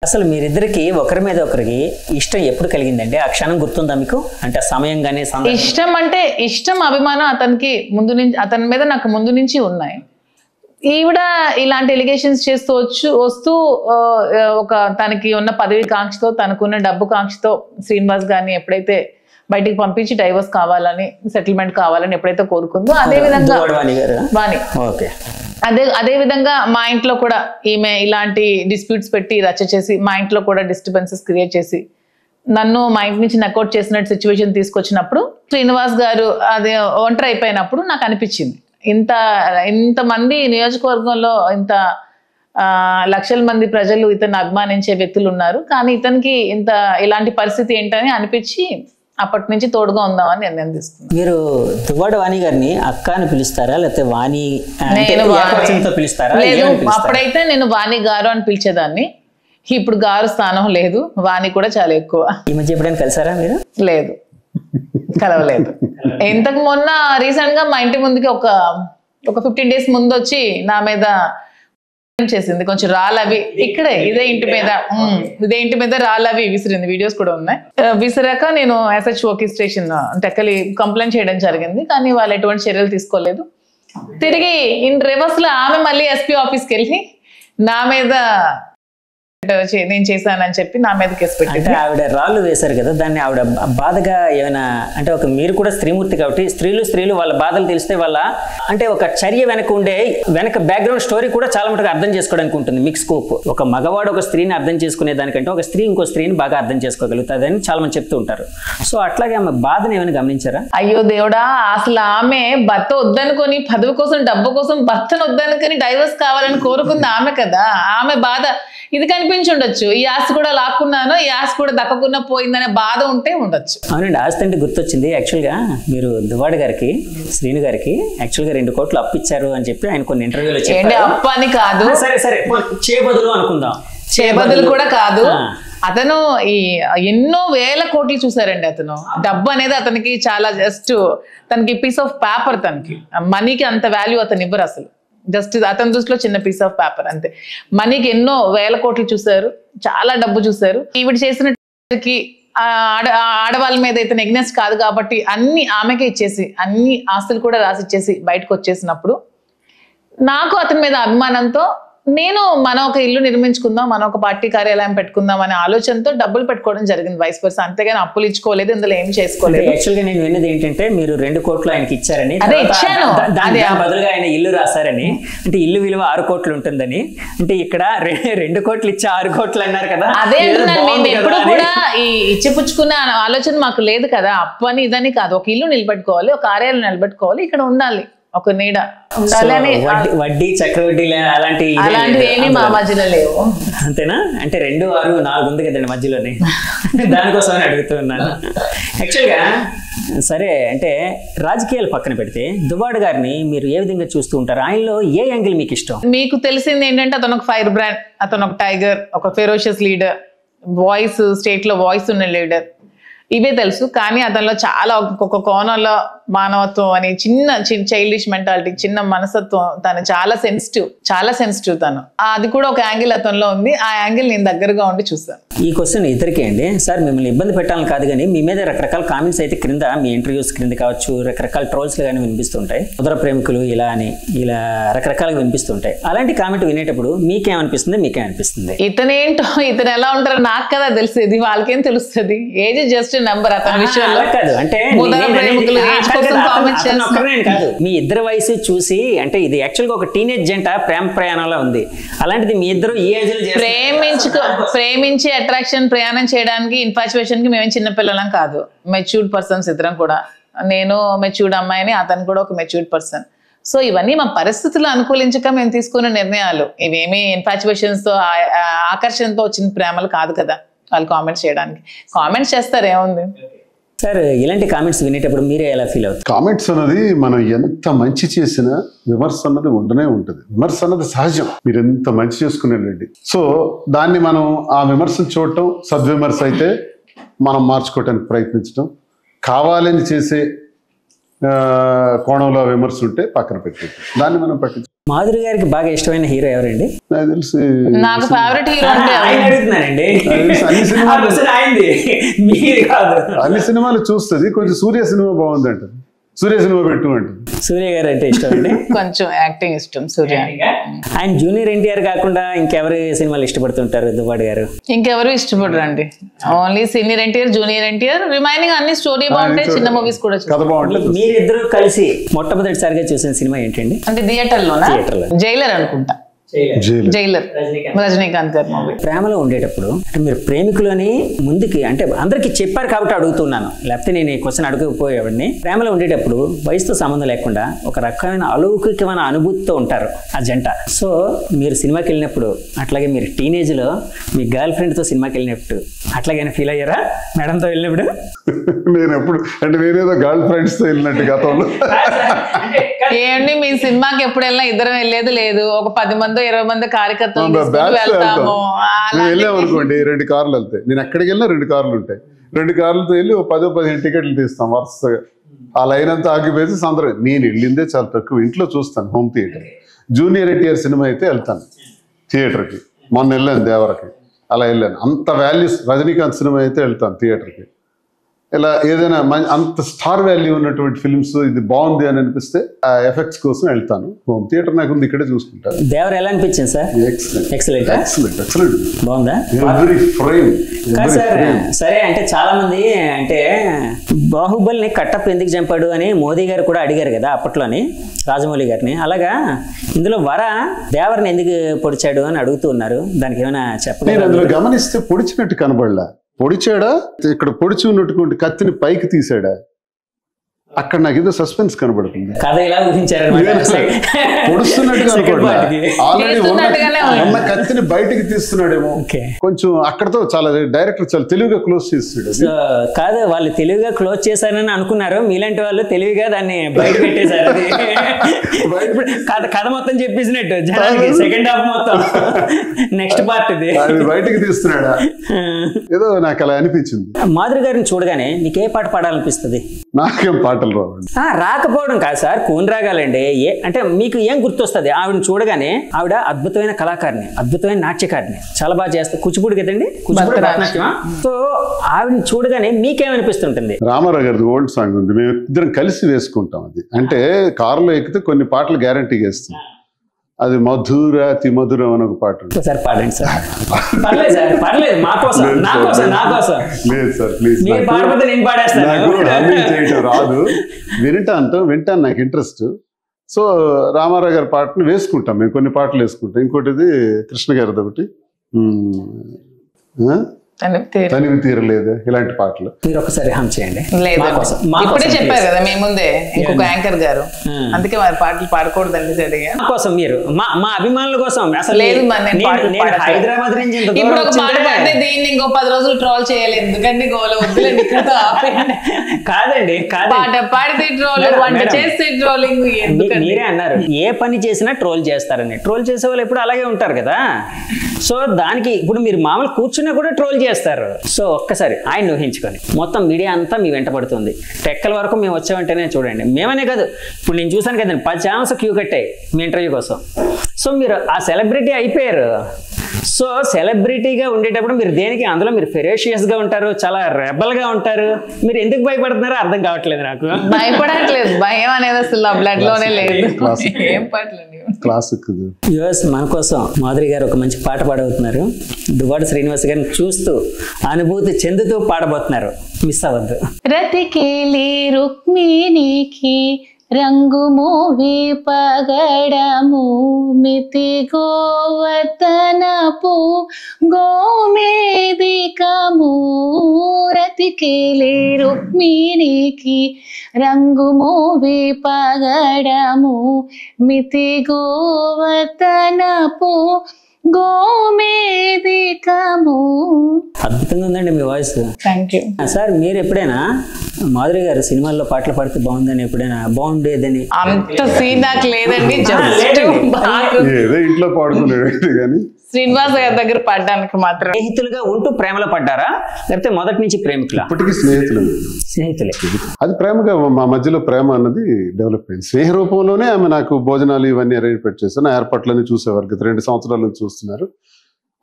అసలు మీరిద్దరికి ఒకరి మీద ఒకరికి ఇష్టం ఎప్పుడు కలిగిందండి? ఆ క్షణం గుర్తుందా మీకు? అంటే సమయం గానీ ఇష్టం అంటే ఇష్టం అభిమానం అతనికి ముందు నుంచి, అతని మీద నాకు ముందు నుంచి ఉన్నాయి. ఈవిడ ఇలాంటి ఎలిగేషన్స్ చేస్తూ వస్తూ ఒక తనకి ఉన్న పదవి కాంక్షతో, తనకున్న డబ్బు కాంక్షతో శ్రీనివాస్ గారిని ఎప్పుడైతే బయటికి పంపించి డైవర్స్ కావాలని, సెటిల్మెంట్ కావాలని ఎప్పుడైతే కోరుకుందో, అదే విధంగా వాణి అదే విధంగా మా ఇంట్లో కూడా ఈమె ఇలాంటి డిస్ప్యూట్స్ పెట్టి రచ్చ చేసి, మా ఇంట్లో కూడా డిస్టర్బెన్సెస్ క్రియేట్ చేసి, నన్ను మా ఇంటి నుంచి నకౌట్ చేసినట్టు సిచ్యువేషన్ తీసుకొచ్చినప్పుడు, శ్రీనివాస్ గారు అదే ఒంటరి అయిపోయినప్పుడు నాకు అనిపించింది, ఇంతమంది నియోజకవర్గంలో ఇంత లక్షల మంది ప్రజలు ఇతన్ని అభిమానించే వ్యక్తులు ఉన్నారు, కానీ ఇతనికి ఇలాంటి పరిస్థితి ఏంటని అనిపించి అప్పటి నుంచి తోడుగా ఉందామని నిర్ణయం తీసుకున్నాను. మీరు దువ్వాడ వాణి గారిని అక్క అని పిలుస్తారా, లేకపోతే వాణి పిలుస్తారా? లేదు, అప్పుడైతే నేను వాణి గారు అని పిలిచేదాన్ని. ఇప్పుడు గారు స్థానం లేదు, వాణి కూడా చాలా ఎక్కువ. ఈ మధ్య ఎప్పుడైనా కలిసారా మీరు? లేదు, కలవలేదు. ఇంతకు మొన్న రీసెంట్ గా మా ఇంటి ముందుకి ఒక 15 days ముందు వచ్చి నా మీద చేసింది, కొంచెం రాళ్ళవి ఇక్కడే ఇదే ఇంటి మీద రాళ్ళవి విసిరింది, వీడియోస్ కూడా ఉన్నాయి. విసిరాక నేను SHOకి స్టేషన్ టెక్కలి కంప్లైంట్ చేయడం జరిగింది, కానీ వాళ్ళు ఎటువంటి చర్యలు తీసుకోలేదు. తిరిగి ఇన్ రివర్స్ లో ఆమె మళ్ళీ SP ఆఫీస్కి వెళ్ళి నా మీద నేను చేశానని చెప్పి నా మీద కేసు పెట్టింది. ఆవిడ రాళ్ళు వేశారు కదా, దాన్ని ఆవిడ బాధగా ఏమైనా అంటే మీరు కూడా స్త్రీమూర్తి కాబట్టి స్త్రీలు వాళ్ళ బాధలు తెలిస్తే వాళ్ళ అంటే ఒక చర్య వెనక బ్యాక్గ్రౌండ్ స్టోరీ కూడా చాలా మటుకు అర్థం చేసుకోవడానికి ఉంటుంది మీకు స్కోప్. ఒక మగవాడు ఒక స్త్రీని అర్థం చేసుకునే దానికంటే ఒక స్త్రీ ఇంకో స్త్రీని బాగా అర్థం చేసుకోగలుగుతుంది అని చాలా మంది చెప్తూ ఉంటారు. సో అట్లాగే ఆమె బాధను ఏమైనా గమనించారా? అయ్యో దేవుడా, అసలు ఆమె భర్త వద్దనుకొని, పదవి కోసం డబ్బు కోసం భర్తను వద్దనుకొని డైవర్స్ కావాలని కోరుకుంది ఆమె కదా. ఆమె బాధ ఇది కనిపించి ఉండొచ్చు, ఈ ఆస్తి కూడా లాక్కున్నాను, ఈ ఆస్తి కూడా దక్కకుండా పోయిందనే బాధ ఉంటే ఉండొచ్చు. అవునండి, ఆస్తి అంటే గుర్తొచ్చింది. యాక్చువల్గా మీరు దువ్వాడ గారికి, శ్రీను గారికి యాక్చువల్గా 2 కోట్లు అప్పు ఇచ్చారు అని చెప్పి ఆయన కొన్ని ఇంటర్వ్యూలో చెప్పారు. అప్పు అని కాదు, సరే చేబదులు అనుకుందాం, చేబదులు కూడా కాదు. అతను ఎన్నో వేల కోట్లు చూసారండి. అతను డబ్బు అనేది అతనికి చాలా జస్ట్ తనకి పీస్ ఆఫ్ పేపర్, తనకి మనీకి అంత వాల్యూ అతను ఇవ్వరు అసలు. జస్ట్ అతని దృష్టిలో చిన్న పీస్ ఆఫ్ పేపర్ అంతే. మనీకి ఎన్నో వేల కోట్లు చూసారు, చాలా డబ్బు చూసారు. ఈవిడ చేసిన ఆడవాళ్ళ మీద అయితే నెగ్నెస్ కాదు కాబట్టి అన్ని ఆమెకే ఇచ్చేసి, అన్ని ఆస్తులు కూడా రాసిచ్చేసి బయటకు వచ్చేసినప్పుడు నాకు అతని మీద అభిమానంతో నేను మన ఒక ఇల్లు నిర్మించుకుందాం, మన ఒక పార్టీ కార్యాలయం పెట్టుకుందాం అనే ఆలోచనతో డబ్బులు పెట్టుకోవడం జరిగింది వైస్ వర్సా. అంతేగాని అప్పులు ఇచ్చుకోలేదు, ఇందులో ఏం చేసుకోలేదు. యాక్చువల్గా నేను విన్నది ఏంటంటే మీరు 2 కోట్లు ఆయనకి ఇచ్చారని, అదే ఇచ్చాను, బదులుగా ఆయన ఇల్లు రాశారని, అంటే ఇల్లు విలువ 6 కోట్లు ఉంటుందని. అంటే ఇక్కడ 2 కోట్లు ఇచ్చి 6 కోట్లు అన్నారు కదా. అదే మేము ఎప్పుడు కూడా ఈ ఇచ్చిపుచ్చుకునే ఆలోచన మాకు లేదు కదా. అప్పు అని ఇదని కాదు, ఒక ఇల్లు నిలబెట్టుకోవాలి, ఒక కార్యాలయం నిలబెట్టుకోవాలి, ఇక్కడ ఉండాలి, ఒక నీడ ఉండాలి. వడ్డీ చక్రవడ్డీ అలాంటివి ఏమీ మా మధ్యలో లేవు. అంతేనా? అంటే 2, 6, 4 ఉంది కదండి మధ్యలోనే, దానికోసమని అడుగుతూ ఉన్నాను. యాక్చువల్గా సరే, అంటే రాజకీయాలు పక్కన పెడితే దువ్వాడ గారిని మీరు ఏ విధంగా చూస్తూ ఉంటారు? ఆయనలో ఏ యాంగిల్ మీకు ఇష్టం? మీకు తెలిసింది ఏంటంటే అతను ఒక ఫైర్ బ్రాండ్, అతను ఒక టైగర్, ఒక ఫెరోషియస్ లీడర్, వాయిస్ స్టేట్ లో వాయిస్ ఉన్న లీడర్, ఇవే తెలుసు. కానీ అతనిలో చాలా ఒక్కొక్క కోణంలో మానవత్వం అని, చిన్న చైల్డిష్ మెంటాలిటీ, చిన్న మనస్తత్వం, తను చాలా సెన్సిటివ్ తను. అది కూడా ఒక యాంగిల్ అతనిలో ఉంది. ఆ యాంగిల్ నేను దగ్గరగా ఉండి చూస్తాను. ఈ క్వశ్చన్ ఇద్దరికే అండి. సార్, మిమ్మల్ని ఇబ్బంది పెట్టాలని కాదు, కానీ మీ మీద రకరకాల కామెంట్స్ అయితే క్రింద, మీ ఇంటర్వ్యూస్ క్రింద కావచ్చు, రకరకాల ట్రోల్స్లు కానీ వినిపిస్తుంటాయి. ఉదర ప్రేమికులు ఇలా రకరకాలుగా వినిపిస్తుంటాయి. అలాంటి కామెంట్ వినేటప్పుడు మీకేమనిపిస్తుంది? ఇతనేంటో, ఇతను ఎలా ఉంటారో నాకు కదా తెలిసేది, వాళ్ళకేం తెలుస్తుంది? Age just number. అతని విషయంలో కాదు, అంటే కాదు, మీ ఇద్దరు వయసు చూసి, అంటే ఇది యాక్చువల్గా ఒక టీనేజ్ జంట ప్రేమ ప్రయాణంలో ఉంది. అలాంటిది మీ ఇద్దరు ఈ ఏజ్ ప్రేమించి అట్రాక్షన్ ప్రయాణం చేయడానికి, ఇన్ఫాచ్యుయేషన్ కి మేమేం చిన్నపిల్లలం కాదు. మెచ్యూర్డ్ పర్సన్స్ ఇద్దరం కూడా. నేను మెచ్యూర్డ్ అమ్మాయిని, అతను కూడా ఒక మెచ్యూర్డ్ పర్సన్. సో ఇవన్నీ మా పరిస్థితులు అనుకూలించక మేము తీసుకున్న నిర్ణయాలు. ఇవేమీ ఇన్ఫాచ్యుయేషన్స్ తో, ఆకర్షణతో వచ్చిన ప్రేమలు కాదు కదా వాళ్ళు కామెంట్స్ చేయడానికి. కామెంట్స్ చేస్తారు, ఏముంది సార్? ఇలాంటి కామెంట్స్ వినేటప్పుడు మీరే ఎలా ఫీల్ అవుతారు? కామెంట్స్ అన్నది మనం ఎంత మంచి చేసినా విమర్శ అన్నది ఉండనే ఉంటుంది. విమర్శ అన్నది సహజం, మీరు ఎంత మంచి చేసుకునేది. సో దాన్ని మనం ఆ విమర్శను చూడటం, సద్విమర్శ అయితే మనం మార్చుకోవటానికి ప్రయత్నించడం, కావాలని చేసే కోణంలో విమర్శ ఉంటే పక్కన పెట్టేది, దాన్ని మనం పట్టించు. మాధురి గారికి బాగా ఇష్టమైన హీరో ఎవరండి? నాకు తెలిసి నాకు ఫేవరెట్ హీరో అంటే ఆయన అడుగుతున్నానండి. అన్ని సినిమాలు ఆ క్వశ్చన్ ఆయనది, మీది కాదు. అన్ని సినిమాలు చూస్తుంది, కొంచెం సూర్య సినిమా బాగుంది అంటారు, సూర్య సినిమా పెట్టు అంటారు. సూర్య గారు అంటే ఇష్టం అండి. కొంచెం యాక్టింగ్ ఇష్టం సూర్య. ఆయన జూనియర్ ఎన్టీఆర్ కాకుండా ఇంకెవరి సినిమాలు ఇష్టపడుతుంటారు దువ్వాడు గారు? ఇంకెవరు ఇష్టపడరు అండి, only senior NTR, junior NTR, remaining అన్ని స్టోరీ బాగుంటాయి, చిన్న మూవీస్ కూడా కథ బాగుంటుంది. మీరిద్దరూ కలిసి మొట్టమొదటిసారిగా చూసిన సినిమా ఏంటండి? అంటే థియేటర్లోనా? థియేటర్లో. జైలర్ అనుకుంటా, జైలు. జైలర్, రజనీకాంత్ గారి మూవీ. ప్రేమలో ఉండేటప్పుడు అంటే మీరు ప్రేమికులని ముందుకి అంటే అందరికి చెప్పారు కాబట్టి అడుగుతున్నాను, లేకపోతే నేను ఈ క్వశ్చన్ అడగకపోయేవాడిని. ప్రేమలో ఉండేటప్పుడు వయసుతో సంబంధం లేకుండా ఒక రకమైన అలౌకికమైన అనుభూతితో ఉంటారు ఆ జంట. సో మీరు సినిమాకి వెళ్ళినప్పుడు, అట్లాగే మీరు టీనేజ్ లో మీ గర్ల్ ఫ్రెండ్ తో సినిమాకి వెళ్ళినప్పుడు అట్లాగైనా ఫీల్ అయ్యారా మేడంతో వెళ్ళినప్పుడు? నేను ఎప్పుడు అంటే నేనేదో గర్ల్ ఫ్రెండ్స్ తో వెళ్ళినట్టు గతంలో. ఏమండి మీ సినిమాకి ఎప్పుడు వెళ్ళినా ఇద్దరం వెళ్ళేది లేదు, ఒక 10 మంది 20 మంది కార్యకర్తలు వెళ్తాము. వెళ్ళామనుకోండి 2 కార్లు వెళ్తాయి, నేను ఎక్కడికి వెళ్ళినా 2 కార్లు ఉంటాయి, 2 కార్లతో వెళ్ళి 10-15 టికెట్లు తీస్తాం వరుసగా. ఆ లైన్ అంతా ఆగిపోయి అందరూ. నేను వెళ్ళిందే చాలా తక్కువ, ఇంట్లో చూస్తాను home theatre. Junior NTR cinema అయితే వెళ్తాను థియేటర్కి, మొన్న వెళ్ళాను దేవరకి, అలా వెళ్ళాను. అంత వాల్యూస్. రజనీకాంత్ సినిమా అయితే వెళ్తాను థియేటర్కి. ఇలా ఏదైనా అంత స్టార్ వాల్యూ ఉన్నటువంటి ఫిల్మ్స్ ఇది బాగుంది అని అనిపిస్తే ఆ ఎఫెక్ట్స్ కోసం వెళ్తాను. హోమ్ థియేటర్ నాకు ఉంది, ఇక్కడే చూసుకుంటాను. దేవర్ ఎలా అనిపించింది సార్? ఎక్సలెంట్ బాగుందా? Every frame. సరే, అంటే చాలా మంది అంటే బాహుబలిని కట్టప్ప ఎందుకు చంపాడు అని మోదీ గారు కూడా అడిగారు కదా అప్పట్లోని, రాజమౌళి గారిని. అలాగా ఇందులో వర దేవర్ని ఎందుకు పొడిచాడు అని అడుగుతూ ఉన్నారు, దానికి ఏమైనా చెప్పలేదు? అందులో గమనిస్తే పొడిచినట్టు కనబడలా. పొడిచాడా, ఇక్కడ పొడిచి ఉన్నటువంటి కత్తిని పైకి తీసాడా, అక్కడ నాకు ఏదో సస్పెన్స్ కనబడుతుంది. కథ ఇలా ఊహించారు, పొడుస్తున్నట్టుగా అనుకోండి, ఆల్రెడీ ఉన్న కత్తిని బయటికి తీస్తున్నాడేమో. కొంచెం అక్కడతో చాలా డైరెక్టర్ చాలా తెలివిగా క్లోజ్ చేస్తాడు. కాదు, వాళ్ళు తెలివిగా క్లోజ్ చేశారని అనుకున్నారు, మీలాంటి వాళ్ళు తెలివిగా దాన్ని బయట పెట్టేశారు. కథ మొత్తం చెప్పేసినట్టు జనానికి, సెకండ్ హాఫ్ మొత్తం నెక్స్ట్ పార్ట్ ఇది బయటికి తీస్తున్నాడా ఏదో నాకు అలా అనిపించింది. మాధురి గారిని చూడగానే మీకు ఏ పాట పాడాలనిపిస్తుంది? నాకేం పాటలు రాకపోవడం కాదు సార్, కూన్ రాగాలండి. అంటే మీకు ఏం గుర్తొస్తుంది? ఆవిడని చూడగానే ఆవిడ అద్భుతమైన కళాకారిని, అద్భుతమైన నాట్యకారిని, చాలా బాగా చేస్తారు. కూచిపూడి కదండి, కూచిపూడి భరతనాట్యమా? సో ఆవిడని చూడగానే మీకేమనిపిస్తుంటుంది? రామారావు గారి ఓల్డ్ సాంగ్ ఉంది, మేము ఇద్దరం కలిసి వేసుకుంటాం. అది అంటే కారులో ఎక్కితే కొన్ని పాటలు గ్యారంటీగా వేస్తాం. అది మధురాతి మధురం అని ఒక పాట. సార్ పాడండి సార్. పర్లేదు సార్, పర్లేదు, మా కోసం, నా కోసం, నా కోసం. లేదు సార్ ప్లీజ్, మీరు పాడిపోతే నేను పాడేస్తాను. నాకు చేయటం రాదు, వింటాను, నాకు ఇంట్రెస్ట్. సో రామారావు గారి పాటను వేసుకుంటాం మేము, కొన్ని పాటలు వేసుకుంటాం. ఇంకోటిది కృష్ణ గారిది ఒకటి, తనివి తీరలేదు, ఇలాంటి పాటలు. మీరు ఒకసారి హమ్ చేయండి. ఇప్పుడే చెప్పారు కదా మీ ముందే ఇంకొక యాంకర్ గారు, అందుకే వారి పాటలు పాడకూడదండి. కోసం మీరు మా అభిమానుల కోసం అసలు లేదు, హైదరాబాద్ నుంచి ఇప్పుడు ఒక పాట పాడితే దీన్ని ఇంకో 10 రోజులు ట్రోల్ చేయాలి, ఎందుకండి గోల వద్దులేండి. కాదండి, పాట పాడితే ట్రోల్, వంట చేస్తే ట్రోలింగ్. మీరే అన్నారు ఏ పని చేసినా ట్రోల్ చేస్తారని. ట్రోల్ చేసే వాళ్ళు ఎప్పుడు అలాగే ఉంటారు కదా. సో దానికి ఇప్పుడు మీరు మామూలు కూర్చున్నా కూడా ట్రోల్ చేస్తారు. సో ఒక్కసారి ఆయన ఊహించుకొని మొత్తం మీడియా అంతా మీ వెంట పడుతుంది. టెక్కల వరకు మేము వచ్చామంటేనే చూడండి, మేమనే కాదు, ఇప్పుడు నేను చూసాను కదండి 10 ఛానల్స్ క్యూ కట్టాయి మీ ఇంటర్వ్యూ కోసం. సో మీరు ఆ సెలబ్రిటీ అయిపోయారు. సో సెలబ్రిటీగా ఉండేటప్పుడు మీరు దేనికి, అందులో మీరు ఫెరోషియస్గా ఉంటారు, చాలా రెబల్గా ఉంటారు. మీరు ఎందుకు భయపడుతున్నారో అర్థం కావట్లేదు నాకు. భయపడట్లేదు, భయం అనేది అసలు బ్లడ్ లోనే లేదు. ఏం పాటలు క్లాసిక్. మన కోసం మాధురి గారు ఒక మంచి పాట పాడబోతున్నారు. దువ్వాడ శ్రీనివాస్ గారిని చూస్తూ అనుభూతి చెందుతూ పాడబోతున్నారు, మిస్ అవ్వద్దు. రతికేలి రుక్మిణికి రంగు మోవి పగడము మితి గోవర్ధనపు గోమేదికము. రతికేలి రుక్మిణికి రంగు మోవి పగడము మితి గోవర్ధనపు గోమేదికము. అద్భుతంగా ఉందండి మీ వాయిస్. Thank you sir. మీరు ఎప్పుడైనా మాధురి గారు సినిమాల్లో పాటలు పాడితే బాగుందని, ఎప్పుడైనా బాగుండేదని? అంత సీన్ నాకు లేదండి, ఏదో ఇంట్లో పాడుకునేది కానీ శ్రీనివాస్ గారి దగ్గర పడ్డానికి మాత్రం. స్నేహితులుగా ఉంటూ ప్రేమలో పడ్డారా లేకపోతే మొదటి నుంచి ప్రేమికులా? ఇప్పటికీ స్నేహితులు. స్నేహితులే. అది ప్రేమగా మా మధ్యలో ప్రేమ అన్నది డెవలప్ అయింది. స్నేహ రూపంలోనే ఆమె నాకు భోజనాలు ఇవన్నీ అరేంజ్ చేశాను. ఏర్పాట్లన్నీ చూసేవారు. గత 2 సంవత్సరాల నుంచి చూస్తున్నారు.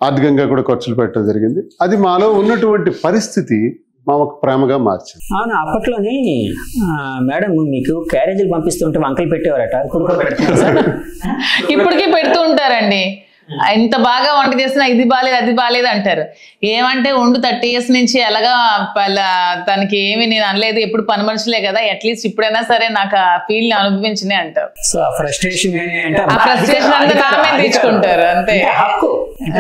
ఆర్థికంగా కూడా ఖర్చులు పెట్టడం జరిగింది. అది మాలో ఉన్నటువంటి పరిస్థితి మా ఒక ప్రేమగా మార్చింది. అవును, అప్పట్లోని మేడం మీకు క్యారేజీలు పంపిస్తుంటే వంకలు పెట్టేవారట. ఇప్పుడు కూడా పెడుతున్నారు సార్? ఇప్పటికీ పెడుతూ ఉంటారండి. ఎంత బాగా వంట చేసినా ఇది బాలేదు అది బాలేదు అంటారు. ఏమంటే ఉండు 30 years నుంచి ఎలాగా తనకి ఏమి నేను అనలేదు, ఎప్పుడు పని మనుషులే కదా, అట్లీస్ట్ ఇప్పుడైనా సరే నాకు ఆ ఫీల్ ని అనుభవించినే అంటారు. సో ఆ ఫ్రస్ట్రేషన్ ఆ ఫ్రస్ట్రేషన్ అంతా నామే తీర్చుకుంటారు అంతే. హక్కు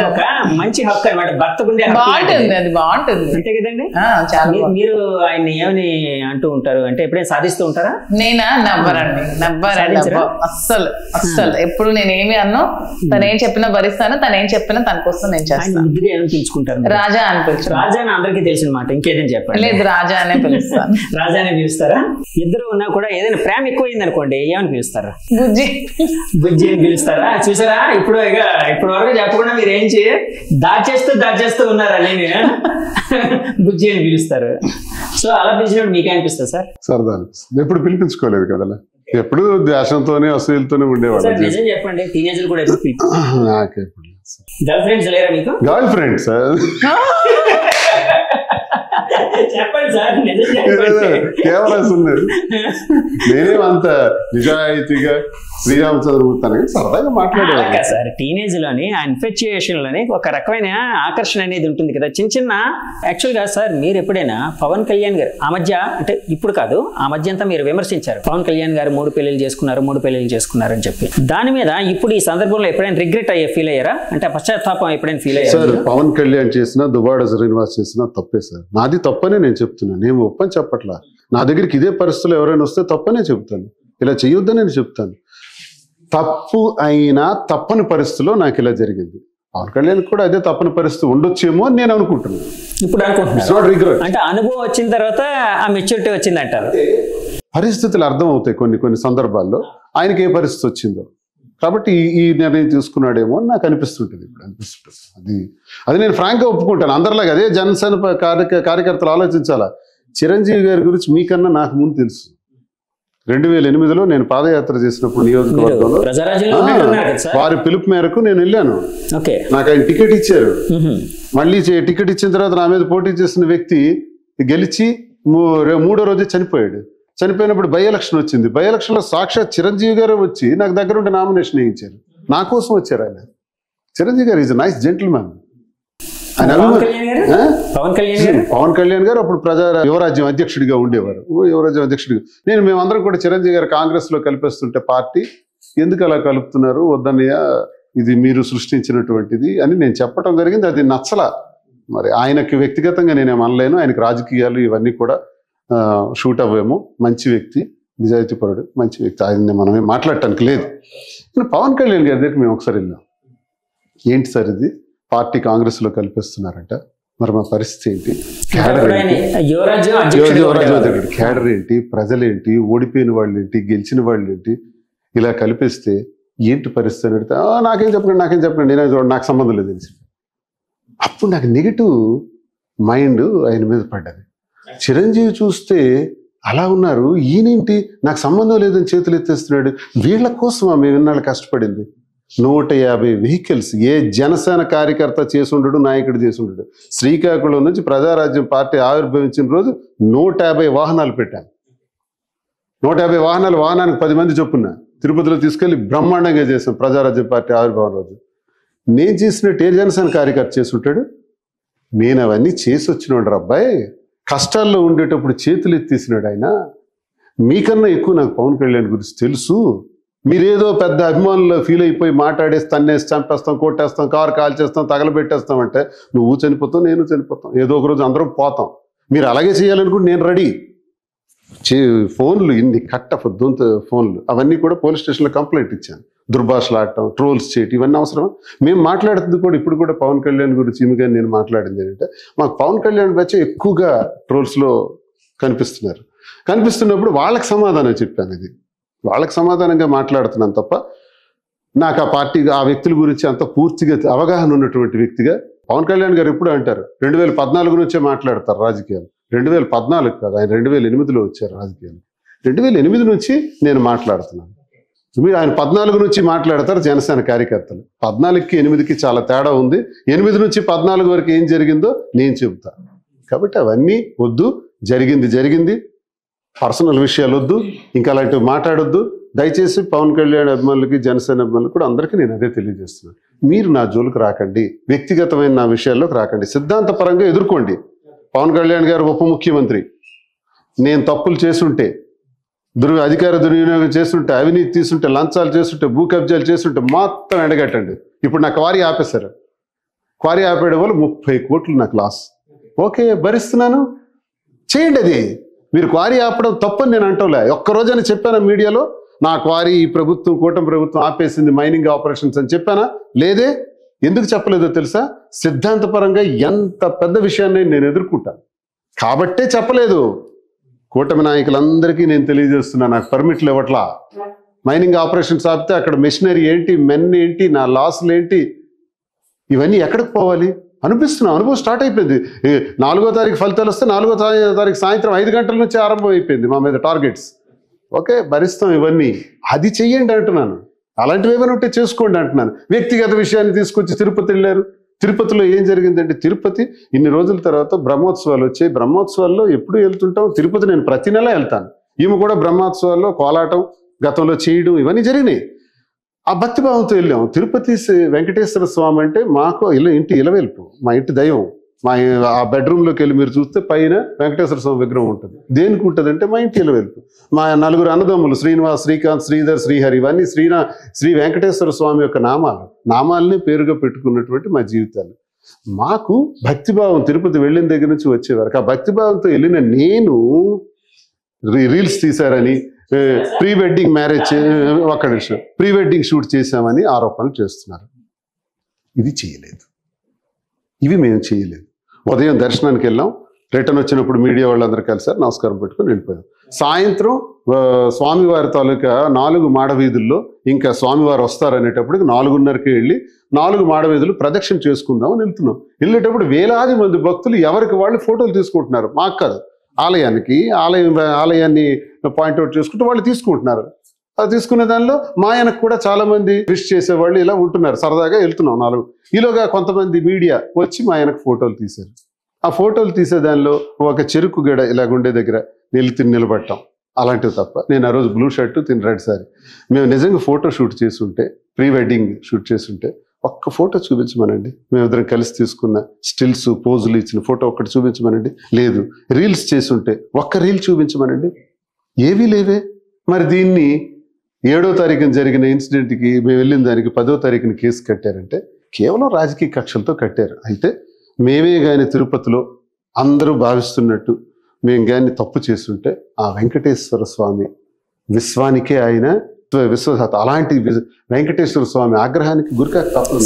ఒక మంచి హక్కు అనమాట. భర్తకుండే బాగుంటుంది, అది బాగుంటుంది. అంతే కదండి. చాలా మీరు ఆయన ఏమని అంటూ ఉంటారు అంటే ఎప్పుడైనా సాధిస్తూ ఉంటారా? నేనా? నవ్వరండి అస్సలు అస్సలు. ఎప్పుడు నేను ఏమి అన్నా తను ఏం చెప్పినా భరిస్తాను, తను ఏం చెప్పినా తన కోసం నేను చేస్తాను. పిలుచుకుంటారు రాజా అని పిలుచు. రాజా అని అందరికీ తెలిసిన మాట, ఇంకేదైనా చెప్పండి. లేదు, రాజా అనే పిలుస్తాను. రాజానే పిలుస్తారా? ఇద్దరు ఉన్నా కూడా ఏదైనా ప్రేమ ఎక్కువైంది అనుకోండి ఏమని పిలుస్తారా? బుజ్జి. బుజ్జి అని పిలుస్తారా? చూసారా, ఇప్పుడు వరకు చెప్పకుండా మీరు ఏం దాచేస్తూ ఉన్నారా? నేను బుజ్జి అని పిలుస్తారు. సో అలా పిలిచినప్పుడు మీకే అనిపిస్తుంది సార్? సరదా అనిపిస్తుంది. ఎప్పుడు పిలిపించుకోలేదు కదా, ఎప్పుడు ద్వేషంతోనే అసూయలతోనే ఉండేవాడు. నిజం చెప్పండి, టీనేజర్ కూడా ఎప్పుడు నాకెప్పుడు గర్ల్ ఫ్రెండ్స్ లేరా మీకు? గర్ల్ ఫ్రెండ్స్ చెప్పండి సార్, నిజం చెప్పండి. కెమెరాస్ ఉన్నాయి. నేనేం అంత నిజాయితీగా శ్రీరామచంద్రమూర్తి సరదాగా మాట్లాడేవాడు సార్. టీనేజ్ లోని ఆ ఇన్ఫెచ్యుయేషన్ లోని ఒక రకమైన ఆకర్షణ అనేది ఉంటుంది కదా, చిన్న యాక్చువల్ గా సార్. మీరు ఎప్పుడైనా పవన్ కళ్యాణ్ గారు ఆ మధ్య, అంటే ఇప్పుడు కాదు, ఆ మధ్య అంతా మీరు విమర్శించారు పవన్ కళ్యాణ్ గారు 3 పెళ్లిళ్ళు చేసుకున్నారు అని చెప్పి. దాని మీద ఇప్పుడు ఈ సందర్భంలో ఎప్పుడైనా రిగ్రెట్ ఫీల్ అయ్యారా? అంటే పశ్చాత్తాపం ఎప్పుడైనా ఫీల్ అయ్యారా? సార్, పవన్ కళ్యాణ్ చేసినా దువ్వాడ శ్రీనివాస్ చేసినా తప్పే సార్. నాది తప్పనే నేను చెప్తున్నాను, నేను ఒప్పని చెప్పట్లా. నా దగ్గరికి ఇదే పరిస్థితులు ఎవరైనా వస్తే తప్పనే చెప్తాను, ఇలా చేయొద్దని నేను చెప్తాను. తప్పు అయినా తప్పని పరిస్థితిలో నాకు ఇలా జరిగింది. పవన్ కళ్యాణ్ కూడా అదే తప్పని పరిస్థితి ఉండొచ్చేమో అని నేను అనుకుంటున్నాను. ఇప్పుడు అనుకుంటున్నాను అంటే అనుభవం వచ్చిన తర్వాత ఆ మెచ్యూరిటీ వచ్చింది అంటారు. పరిస్థితులు అర్థం అవుతాయి కొన్ని సందర్భాల్లో ఆయనకి ఏ పరిస్థితి వచ్చిందో. కాబట్టి ఈ నిర్ణయం తీసుకున్నాడేమో అని నాకు అనిపిస్తుంటుంది. ఇప్పుడు అనిపిస్తుంది. అది నేను ఫ్రాంక్గా ఒప్పుకుంటాను. అందరిలాగా అదే జనసేన కార్యకర్తలు ఆలోచించాలా. చిరంజీవి గారి గురించి మీకన్నా నాకు ముందు తెలుసు. 2008లో నేను పాదయాత్ర చేసినప్పుడు నియోజకవర్గంలో వారి పిలుపు మేరకు నేను వెళ్ళాను. నాకు ఆయన టికెట్ ఇచ్చారు. మళ్ళీ టికెట్ ఇచ్చిన తర్వాత నా మీద పోటీ చేసిన వ్యక్తి గెలిచి 3వ రోజే చనిపోయాడు. చనిపోయినప్పుడు బై ఎలక్షన్ వచ్చింది. బై ఎలక్షన్లో సాక్షాత్ చిరంజీవి గారు వచ్చి నాకు దగ్గర ఉంటే నామినేషన్ వేయించారు. నా కోసం వచ్చారు ఆయన. చిరంజీవి గారు ఈజ్ ఎ నైస్ జెంటిల్మెన్. ఆయన పవన్ కళ్యాణ్ గారు అప్పుడు యువరాజ్యం అధ్యక్షుడిగా ఉండేవారు. యువరాజ్యం అధ్యక్షుడిగా మేమందరం కూడా చిరంజీవి గారు కాంగ్రెస్ లో కలిపేస్తుంటే పార్టీ ఎందుకు అలా కలుపుతున్నారు, వద్దన్నయ్య, ఇది మీరు సృష్టించినటువంటిది అని నేను చెప్పడం జరిగింది. అది నచ్చలా. మరి ఆయనకి వ్యక్తిగతంగా నేనేం అనలేను. ఆయనకి రాజకీయాలు ఇవన్నీ కూడా షూట్ అవ్వేమో. మంచి వ్యక్తి, నిజాయితీపరుడు, మంచి వ్యక్తి. ఆయన్ని మనమే మాట్లాడటానికి లేదు. పవన్ కళ్యాణ్ గారి దగ్గర మేము ఒకసారి వెళ్ళాం. ఏంటి సార్ ఇది, పార్టీ కాంగ్రెస్ లో కల్పిస్తున్నారంట, మరి మా పరిస్థితి ఏంటి, క్యాడర్ ఏంటి, ప్రజలేంటి, ఓడిపోయిన వాళ్ళు ఏంటి, గెలిచిన వాళ్ళు ఏంటి, ఇలా కల్పిస్తే ఏంటి పరిస్థితి అని అడిగితే నాకేం చెప్పండి నేనే చూడండి, నాకు సంబంధం లేదు తెలిసి. అప్పుడు నాకు నెగిటివ్ మైండ్ ఆయన మీద పడ్డది. చిరంజీవి చూస్తే అలా ఉన్నారు, ఈయనేంటి నాకు సంబంధం లేదని చేతులు ఎత్తేస్తున్నాడు. వీళ్ళ కోసం మేము ఇన్నాళ్ళు కష్టపడింది. 150 వెహికల్స్ ఏ జనసేన కార్యకర్త చేసుండడు, నాయకుడు చేసుండడు. శ్రీకాకుళం నుంచి ప్రజారాజ్యం పార్టీ ఆవిర్భవించిన రోజు 150 వాహనాలు పెట్టాను. 150 వాహనాలు, వాహనానికి 10 మంది చొప్పున తిరుపతిలో తీసుకెళ్లి బ్రహ్మాండంగా చేశాం ప్రజారాజ్యం పార్టీ ఆవిర్భావం రోజు. నేను చేసినట్టు ఏ జనసేన కార్యకర్త చేసుంటాడు? నేను అవన్నీ చేసి వచ్చినాడు అబ్బాయి. కష్టాల్లో ఉండేటప్పుడు చేతులు ఎత్తేసినాడు ఆయన. మీకన్నా ఎక్కువ నాకు పవన్ కళ్యాణ్ గురించి తెలుసు. మీరేదో పెద్ద అభిమానులు ఫీల్ అయిపోయి మాట్లాడేసి తన్నేసి చంపేస్తాం, కొట్టేస్తాం, కారు కాల్చేస్తాం, తగలబెట్టేస్తాం అంటే నువ్వు చనిపోతావు, నేను చనిపోతాం, ఏదో ఒక రోజు అందరం పోతాం. మీరు అలాగే చేయాలనుకుంటే నేను రెడీ. ఫోన్లు ఇన్ని కట్టఫొద్దుంత ఫోన్లు అవన్నీ కూడా పోలీస్ స్టేషన్లో కంప్లైంట్ ఇచ్చాను. దుర్భాషలు ఆడటం, ట్రోల్స్ చేయటం, ఇవన్నీ అవసరం. మేము మాట్లాడుతుంది కూడా ఇప్పుడు కూడా పవన్ కళ్యాణ్ గురించి ఈమెగా నేను మాట్లాడింది ఏంటంటే, మాకు పవన్ కళ్యాణ్ వచ్చి ఎక్కువగా ట్రోల్స్లో కనిపిస్తున్నప్పుడు వాళ్ళకి సమాధానం చెప్పాను. ఇది వాళ్ళకి సమాధానంగా మాట్లాడుతున్నాను తప్ప నాకు ఆ పార్టీ ఆ వ్యక్తుల గురించి అంత పూర్తిగా అవగాహన ఉన్నటువంటి వ్యక్తిగా పవన్ కళ్యాణ్ గారు ఎప్పుడు అంటారు 2014 నుంచే మాట్లాడతారు రాజకీయాలు. 2014 కాదు, ఆయన 2008లో వచ్చారు రాజకీయాలు. 2008 నుంచి నేను మాట్లాడుతున్నాను. మీరు ఆయన 14 నుంచి మాట్లాడతారు జనసేన కార్యకర్తలు. 14కి 8కి చాలా తేడా ఉంది. 8 నుంచి 14 వరకు ఏం జరిగిందో నేను చెబుతా. కాబట్టి అవన్నీ వద్దు, జరిగింది. పర్సనల్ విషయాలు వద్దు, ఇంకా అలాంటివి మాట్లాడొద్దు. దయచేసి పవన్ కళ్యాణ్ అభిమానులకి, జనసేన అభిమానులకు కూడా అందరికీ నేను అదే తెలియజేస్తున్నాను. మీరు నా జోలికి రాకండి, వ్యక్తిగతమైన నా విషయాల్లోకి రాకండి, సిద్ధాంతపరంగా ఎదుర్కోండి. పవన్ కళ్యాణ్ గారు ఉప ముఖ్యమంత్రి, నేను తప్పులు చేసుంటే, అధికార దుర్వినియోగం చేస్తుంటే, అవినీతి తీసుంటే, లంచాలు చేస్తుంటే, భూ కబ్జాలు చేస్తుంటే మొత్తం ఎండగట్టండి. ఇప్పుడు నా క్వారీ ఆపేశారు. క్వారీ ఆపేయడం వల్ల 30 కోట్లు నాకు లాస్. ఓకే, భరిస్తున్నాను, చేయండి. అది మీరు క్వారీ ఆపడం తప్పని నేను అంటోలే. ఒక్కరోజని చెప్పానా మీడియాలో నా క్వారీ ఈ ప్రభుత్వం, కూటమి ప్రభుత్వం ఆపేసింది మైనింగ్ ఆపరేషన్స్ అని చెప్పానా? లేదే. ఎందుకు చెప్పలేదో తెలుసా? సిద్ధాంతపరంగా ఎంత పెద్ద విషయాన్ని నేను ఎదుర్కొంటాను కాబట్టే చెప్పలేదు. కూటమి నాయకులందరికీ నేను తెలియజేస్తున్నా, నాకు పర్మిట్లు ఇవ్వట్లా. మైనింగ్ ఆపరేషన్స్ ఆపితే అక్కడ మెషినరీ ఏంటి, మెన్ ఏంటి, నా లాసులు ఏంటి, ఇవన్నీ ఎక్కడికి పోవాలి అనుభవం స్టార్ట్ అయిపోయింది. 4వ తారీఖు ఫలితాలు వస్తే 4వ తారీఖు సాయంత్రం 5 గంటల నుంచి ఆరంభం అయిపోయింది మా మీద టార్గెట్స్. ఓకే, భరిస్తాం ఇవన్నీ. అది చెయ్యండి అంటున్నాను. అలాంటివి ఏమైనా ఉంటే చేసుకోండి అంటున్నాను. వ్యక్తిగత విషయాన్ని తీసుకొచ్చి తిరుపతి వెళ్ళారు. తిరుపతిలో ఏం జరిగిందంటే, తిరుపతి ఇన్ని రోజుల తర్వాత బ్రహ్మోత్సవాలు వచ్చాయి. బ్రహ్మోత్సవాల్లో ఎప్పుడు వెళ్తుంటాం, తిరుపతి నేను ప్రతి నెల వెళ్తాను. ఈమె కూడా బ్రహ్మోత్సవాల్లో కోలాటం గతంలో చేయడం ఇవన్నీ జరిగినాయి. ఆ భక్తిభావంతో వెళ్ళాం. తిరుపతి వెంకటేశ్వర స్వామి అంటే మాకు ఇంటి ఇలవెల్పు, మా ఇంటి దైవం. ఆ బెడ్రూమ్లోకి వెళ్ళి మీరు చూస్తే పైన వెంకటేశ్వర స్వామి విగ్రహం ఉంటుంది. దేనికి ఉంటుంది అంటే మా ఇంటి ఇలవెల్పు. మా 4 అన్నదమ్ములు శ్రీనివాస్, శ్రీకాంత్, శ్రీధర్, శ్రీహరి, ఇవన్నీ శ్రీ వెంకటేశ్వర స్వామి యొక్క నామాలని పేరుగా పెట్టుకున్నటువంటి మా జీవితాలు. మాకు భక్తిభావం తిరుపతి వెళ్ళిన దగ్గర నుంచి వచ్చేవారు. ఆ భక్తిభావంతో వెళ్ళిన నేను రీల్స్ తీశారని, ప్రీ వెడ్డింగ్ మ్యారేజ్, ఒక్క నిమిషం, ప్రీ వెడ్డింగ్ షూట్ చేశామని ఆరోపణలు చేస్తున్నారు. ఇది చేయలేదు, ఇవి మేము చేయలేదు. ఉదయం దర్శనానికి వెళ్ళాం, రిటర్న్ వచ్చినప్పుడు మీడియా వాళ్ళందరూ కలిసారు, నమస్కారం పెట్టుకొని వెళ్ళిపోయాం. సాయంత్రం స్వామివారి తాలూకా 4 మాడవీధుల్లో ఇంకా స్వామివారు వస్తారనేటప్పటికి 4:30కి వెళ్ళి 4 మాడవీధులు ప్రదక్షిణ చేసుకుందామని వెళ్తున్నాం. వెళ్ళేటప్పుడు వేలాది మంది భక్తులు ఎవరికి వాళ్ళు ఫోటోలు తీసుకుంటున్నారు. మాకు కాదు, ఆలయాన్ని పాయింట్అవుట్ చేసుకుంటూ వాళ్ళు తీసుకుంటున్నారు. అది తీసుకునే దానిలో మా ఆయనకు కూడా చాలా మంది విష్ చేసేవాళ్ళు ఇలా ఉంటున్నారు. సరదాగా వెళ్తున్నాం 4. ఈలోగా కొంతమంది మీడియా వచ్చి మా ఆయనకు ఫోటోలు తీశారు. ఆ ఫోటోలు తీసే దానిలో ఒక చెరుకు గడ ఇలాగుండే దగ్గర నిలబడటం, అలాంటివి తప్ప. నేను ఆ రోజు బ్లూ షర్టు, రెడ్ సారీ. మేము నిజంగా ఫోటో షూట్ చేస్తుంటే, ప్రీ వెడ్డింగ్ షూట్ చేస్తుంటే ఒక్క ఫోటో చూపించమనండి. మేమిద్దరం కలిసి తీసుకున్న స్టిల్స్, పోజులు ఇచ్చిన ఫోటో ఒక్కటి చూపించమనండి. లేదు, రీల్స్ చేస్తుంటే ఒక్క రీల్ చూపించమనండి. ఏవీ లేవే. మరి దీన్ని 7వ తారీఖున జరిగిన ఇన్సిడెంట్కి మేము వెళ్ళిన దానికి 10వ తారీఖున కేసు కట్టారంటే కేవలం రాజకీయ కక్షలతో కట్టారు. అయితే మేమే కానీ తిరుపతిలో అందరూ భావిస్తున్నట్టు మేము కానీ తప్పు చేస్తుంటే ఆ వెంకటేశ్వర స్వామి విశ్వానికే ఆయన విశ్వసాత. అలాంటి వెంకటేశ్వర స్వామి ఆగ్రహానికి గురికాక తప్పదు.